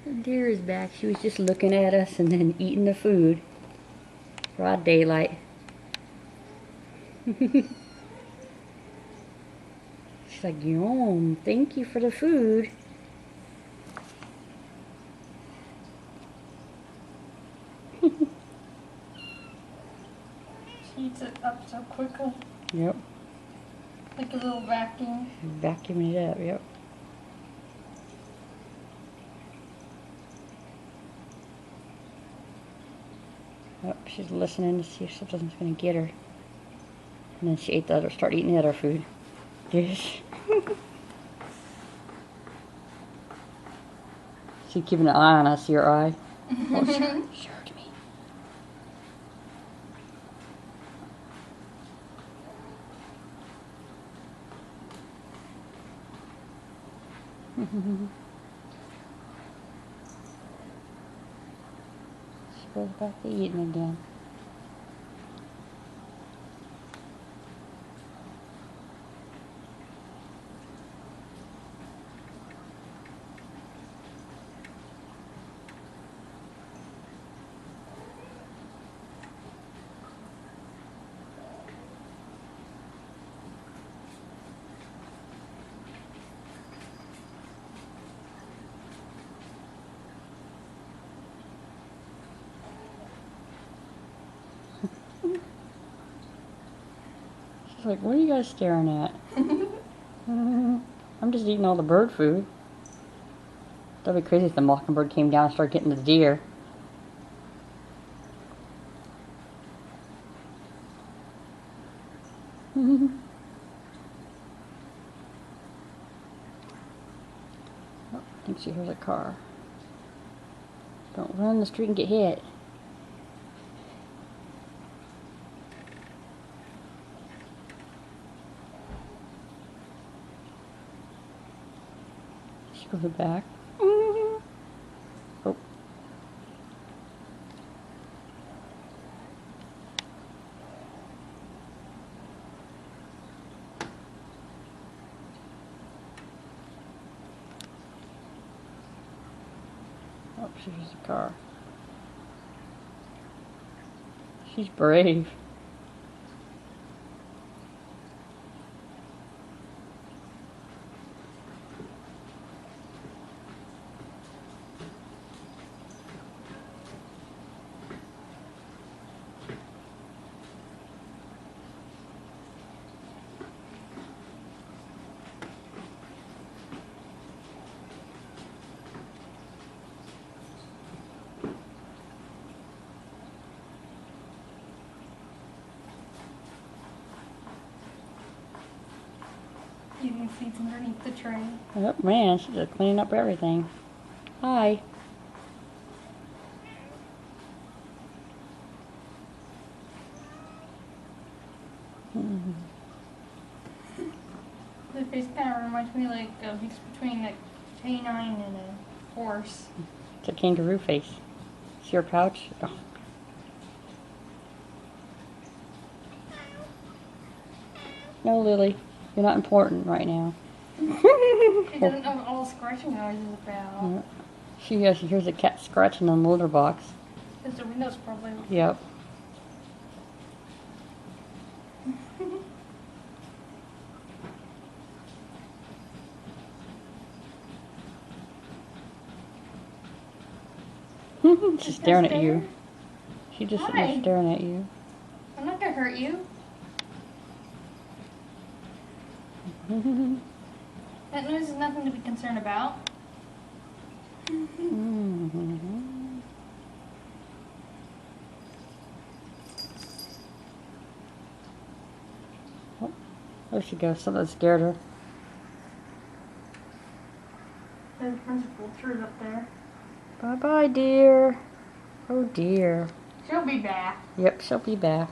Deer is back. She was just looking at us and then eating the food. Broad daylight. She's like, yum, thank you for the food. She eats it up so quickly. Yep. Like a little vacuum. Vacuuming it up, yep. Oh, she's listening to see if something's going to get her. And then she ate the other, started eating the other food. Dish. She's keeping an eye on us, your eye. Oh, she heard me. She goes back to eating again. She's like, what are you guys staring at? I'm just eating all the bird food. That'd be crazy if the mockingbird came down and started getting the deer. Oh, I think she hears a car. Don't run in the street and get hit. She goes back. Oh. Oh, she hears a car. She's brave. Eating seeds underneath the tray. Oh man, she's just cleaning up everything. Hi. The face kind of reminds me like a mix between a canine and a horse. It's a kangaroo face. See her pouch? Oh. No, Lily, you're not important right now. She doesn't know what all the scratching noise is about. She hears a cat scratching on the litter box. Because the window's probably open. Yep. She's staring at you. She just sitting there staring at you. I'm not gonna hurt you. That noise is nothing to be concerned about. Oh, there she goes. Something scared her. There's a bunch of vultures up there. Bye-bye, dear. Oh, dear. She'll be back. Yep, she'll be back.